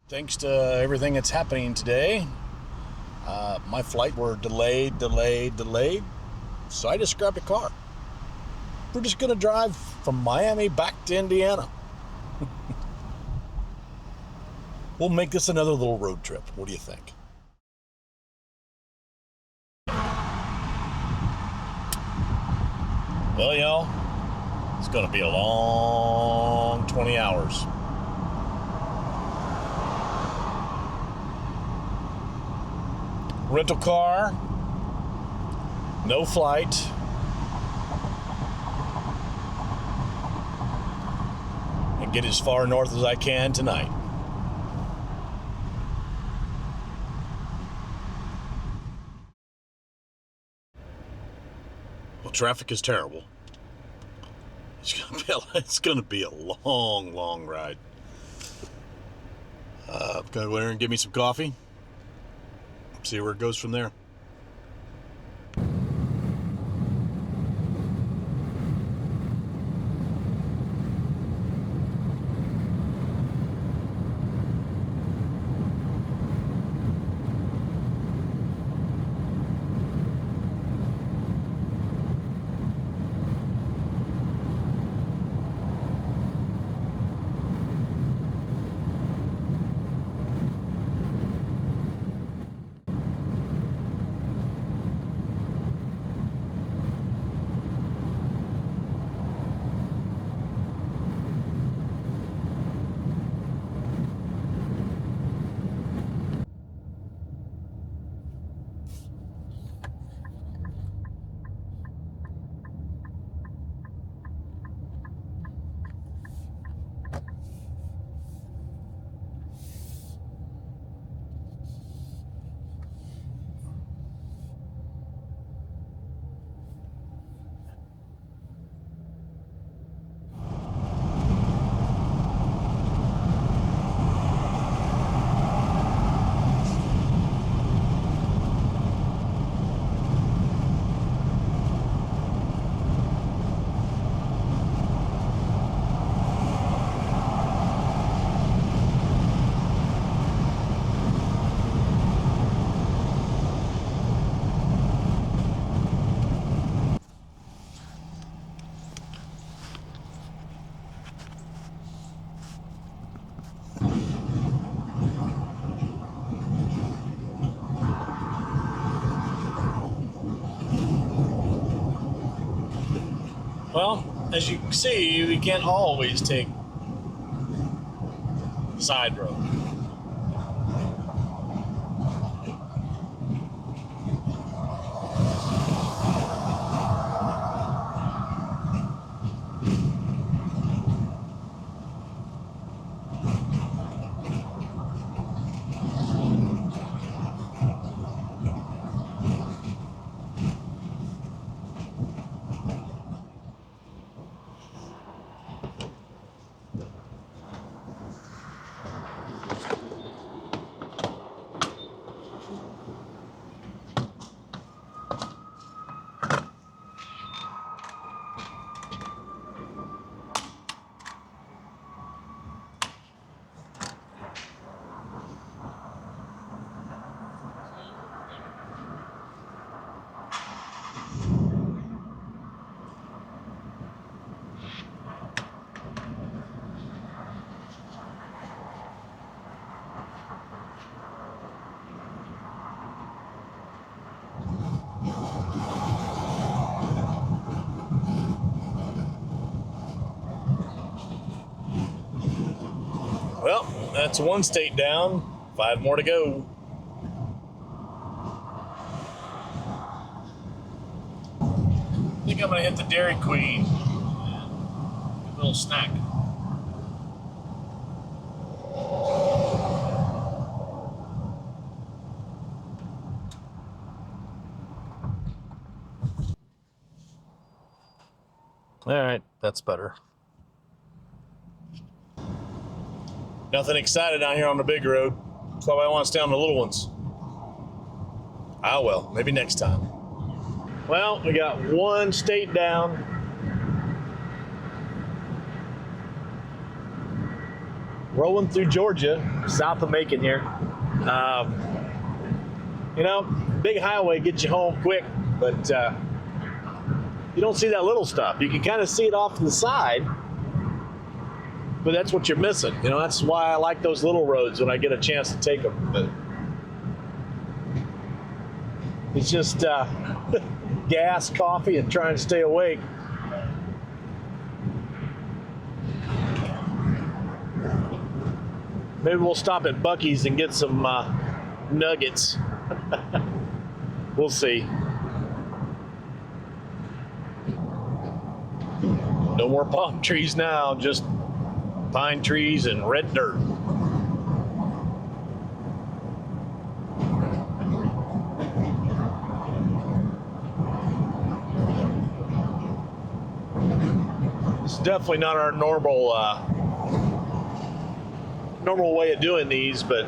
Thanks to everything that's happening today, my flight were delayed. So I just grabbed a car. We're just going to drive from Miami back to Indiana. We'll make this another little road trip. What do you think? Well, y'all, it's going to be a long 20 hours. Rental car, no flight, and get as far north as I can tonight. Well, traffic is terrible. It's gonna be a long ride. I'm gonna go in there and get me some coffee. See where it goes from there. Well, as you can see, we can't always take side road. Well, that's one state down, 5 more to go. I think I'm gonna hit the Dairy Queen. Get a little snack. All right, that's better. Nothing excited out here on the big road. That's why I want to stay on the little ones. Ah, well, maybe next time. Well, we got one state down. Rolling through Georgia, south of Macon here. You know, big highway gets you home quick, but you don't see that little stuff. You can kind of see it off to the side, but that's what you're missing. You know, that's why I like those little roads when I get a chance to take them. But it's just gas, coffee, and trying to stay awake. Maybe we'll stop at Buc-ee's and get some nuggets. We'll see. No more palm trees now, just pine trees and red dirt. It's definitely not our normal way of doing these, but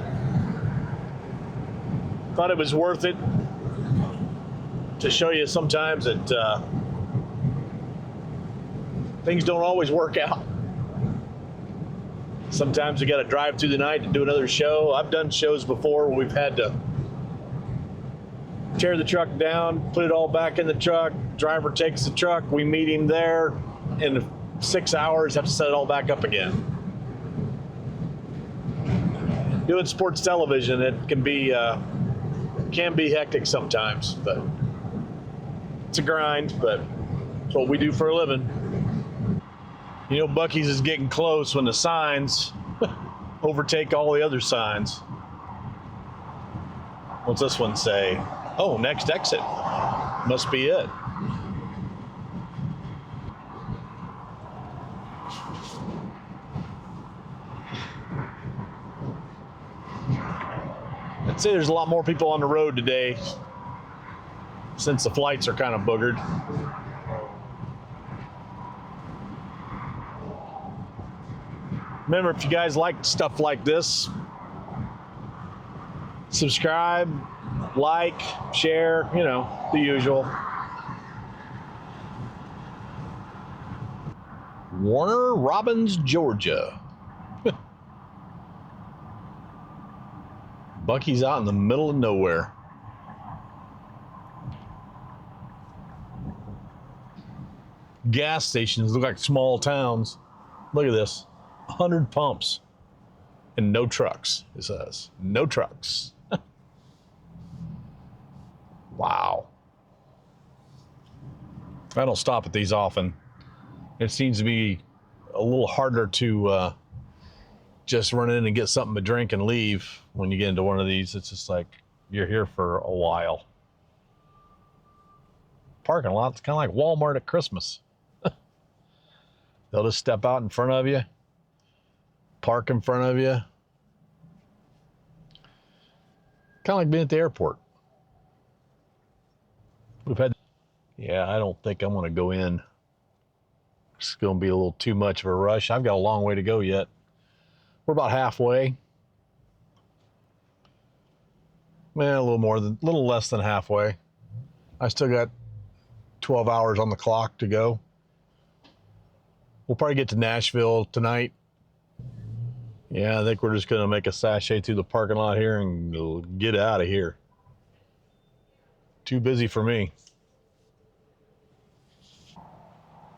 thought it was worth it to show you sometimes that things don't always work out. Sometimes you got to drive through the night to do another show. I've done shows before where we've had to tear the truck down, put it all back in the truck. Driver takes the truck, we meet him there. In 6 hours, have to set it all back up again. Doing sports television, it can be hectic sometimes, but it's a grind, but it's what we do for a living. You know, Buc-ee's is getting close when the signs overtake all the other signs. What's this one say? Oh, next exit. Must be it. I'd say there's a lot more people on the road today since the flights are kind of boogered. Remember, if you guys like stuff like this, subscribe, like, share, you know, the usual. Warner Robins, Georgia. Buc-ee's out in the middle of nowhere. Gas stations look like small towns. Look at this. 100 pumps and no trucks, it says. No trucks. Wow. I don't stop at these often. It seems to be a little harder to just run in and get something to drink and leave when you get into one of these. It's just like you're here for a while. Parking lot's kind of like Walmart at Christmas. They'll just step out in front of you, park in front of you. Kind of like being at the airport. Yeah, I don't think I'm going to go in. It's going to be a little too much of a rush. I've got a long way to go yet. We're about halfway. Man, a little less than halfway. I still got 12 hours on the clock to go. We'll probably get to Nashville tonight. Yeah, I think we're just going to make a sashay through the parking lot here and get out of here. Too busy for me.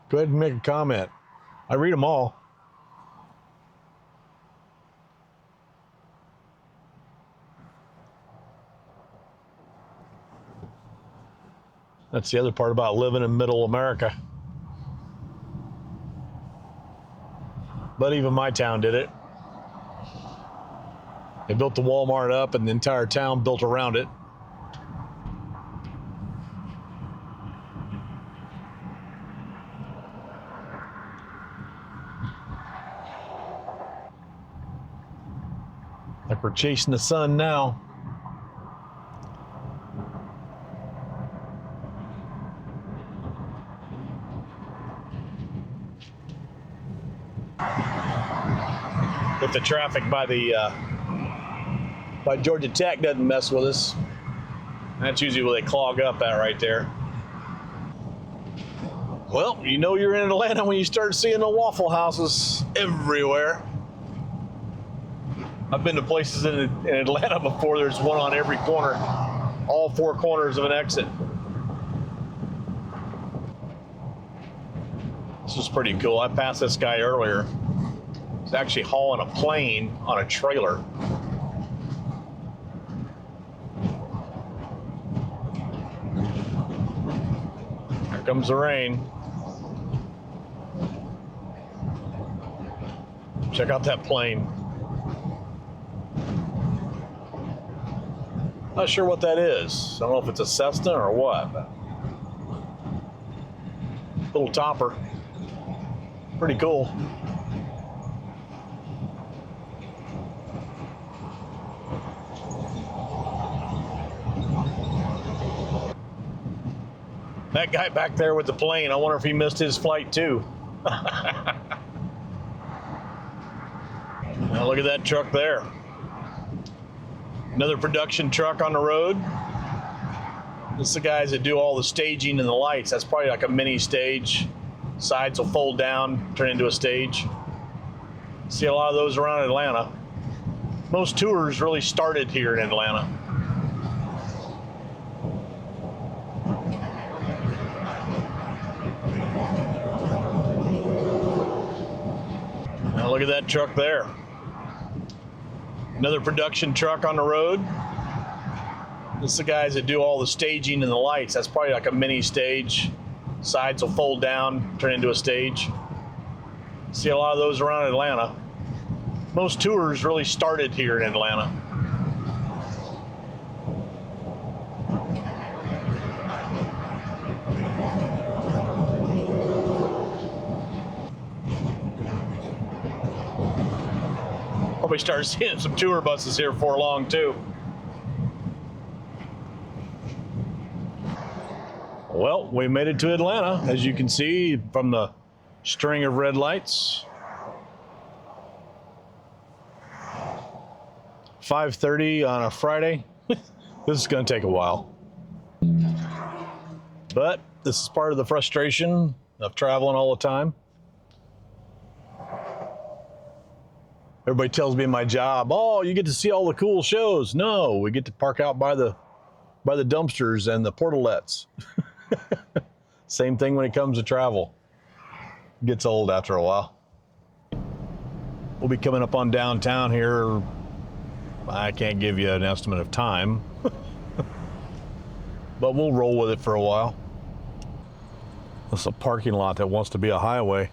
Go ahead and make a comment. I read them all. That's the other part about living in middle America. But even my town did it. They built the Walmart up and the entire town built around it. Like we're chasing the sun now. If the traffic by Georgia Tech doesn't mess with us, that's usually where they clog up at right there. Well, you know you're in Atlanta when you start seeing the Waffle Houses everywhere. I've been to places in Atlanta before. There's one on every corner, all four corners of an exit. This is pretty cool. I passed this guy earlier. He's actually hauling a plane on a trailer. Here comes the rain. Check out that plane. Not sure what that is. I don't know if it's a Cessna or what, but little topper. Pretty cool. That guy back there with the plane, I wonder if he missed his flight too. Now look at that truck there. Another production truck on the road. This is the guys that do all the staging and the lights. That's probably like a mini stage. Sides will fold down, turn into a stage. See a lot of those around Atlanta. Most tours really started here in Atlanta. Now look at that truck there. Another production truck on the road. This is the guys that do all the staging and the lights. That's probably like a mini stage. Sides will fold down, turn into a stage. See a lot of those around Atlanta. Most tours really started here in Atlanta. Probably start seeing some tour buses here before long too. Well, we made it to Atlanta, as you can see from the string of red lights. 5:30 on a Friday. This is going to take a while. But this is part of the frustration of traveling all the time. Everybody tells me in my job, oh, you get to see all the cool shows. No, we get to park out by the dumpsters and the portalettes. Same thing when it comes to travel. It gets old after a while. We'll be coming up on downtown here. I can't give you an estimate of time, but we'll roll with it for a while. It's a parking lot that wants to be a highway.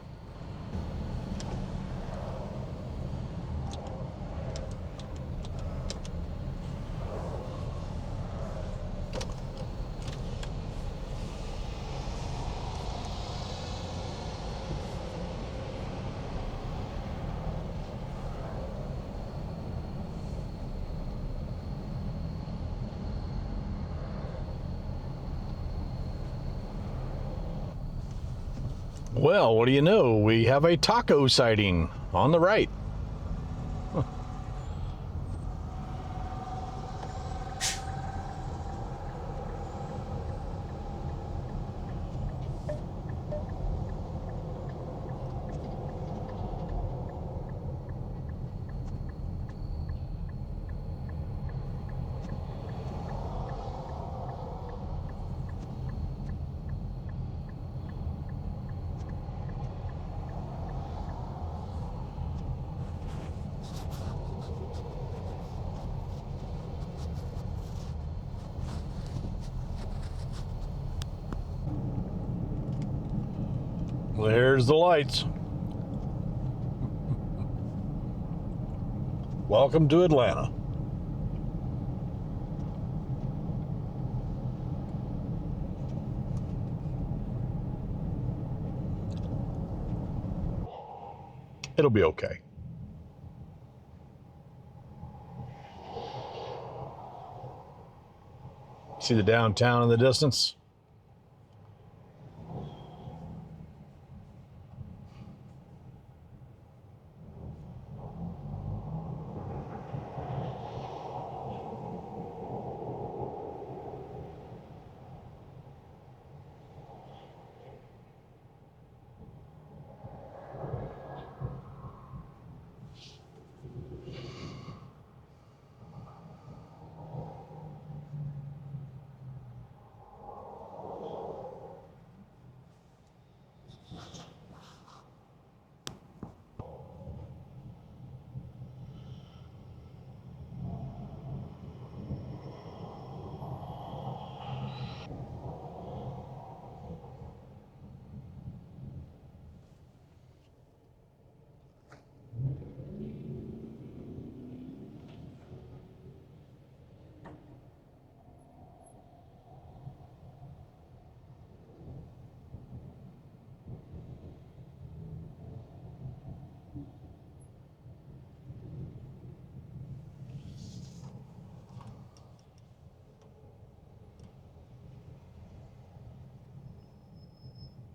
Well, what do you know? We have a taco sighting on the right. Huh. There's the lights. Welcome to Atlanta. It'll be okay. See the downtown in the distance?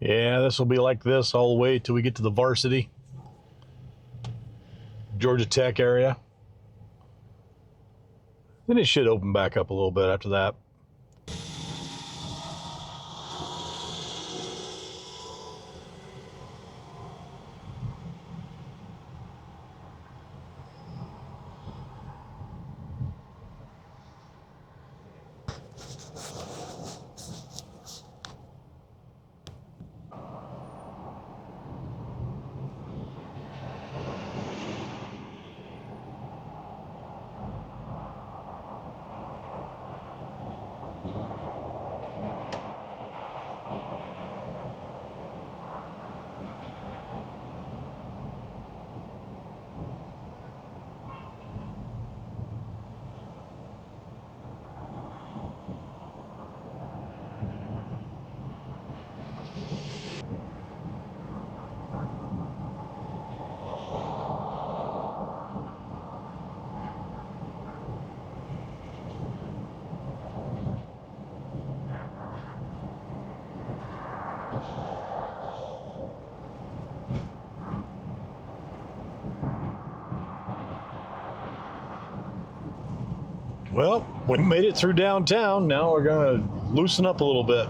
Yeah, this will be like this all the way till we get to the varsity, Georgia Tech area. Then it should open back up a little bit after that. Well, we made it through downtown. Now we're gonna loosen up a little bit.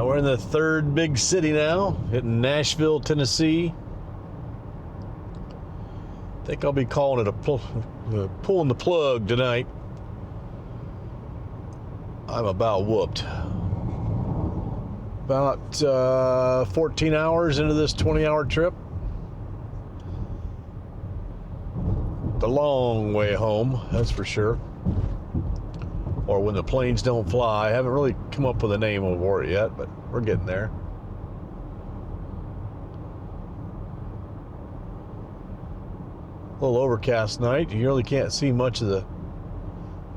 We're in the third big city now, hitting Nashville, Tennessee. I think I'll be calling it pulling the plug tonight. I'm about whooped. About 14 hours into this 20-hour trip. The long way home, that's for sure. Or when the planes don't fly. I haven't really come up with a name for it yet, but we're getting there. A little overcast night. You really can't see much of the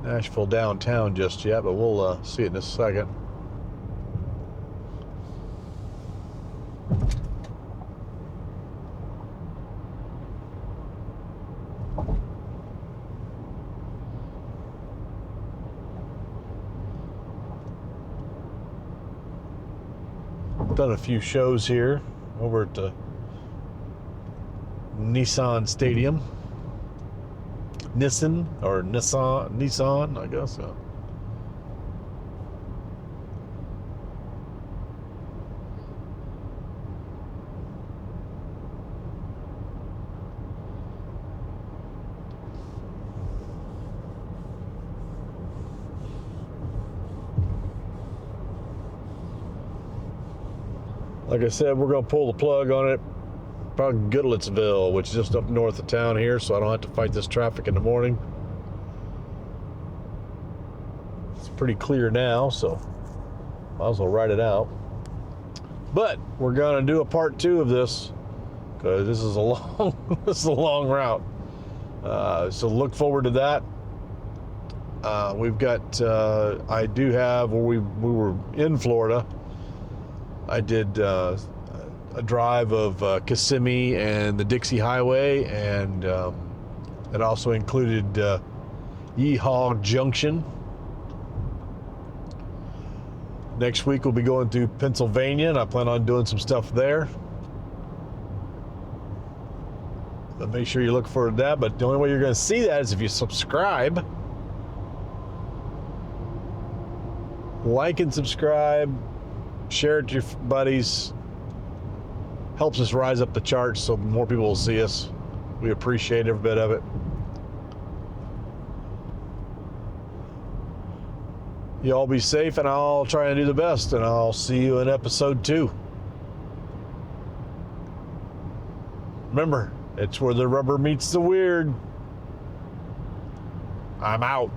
Nashville downtown just yet, but we'll see it in a second. Done a few shows here over at the Nissan Stadium. Nissan, I guess. Like I said, we're going to pull the plug on it. Probably Goodlettsville, which is just up north of town here, so I don't have to fight this traffic in the morning. It's pretty clear now, so might as well ride it out. But we're going to do a part 2 of this because this is a long route. So look forward to that. We've got I do have where we were in Florida. I did a drive of Kissimmee and the Dixie Highway, and it also included Yeehaw Junction. Next week we'll be going through Pennsylvania, and I plan on doing some stuff there. But make sure you look forward to that. But the only way you're going to see that is if you subscribe. Like and subscribe. Share it to your buddies. Helps us rise up the charts so more people will see us. We appreciate every bit of it. You all be safe, and I'll try and do the best, and I'll see you in episode 2. Remember, it's where the rubber meets the weird. I'm out.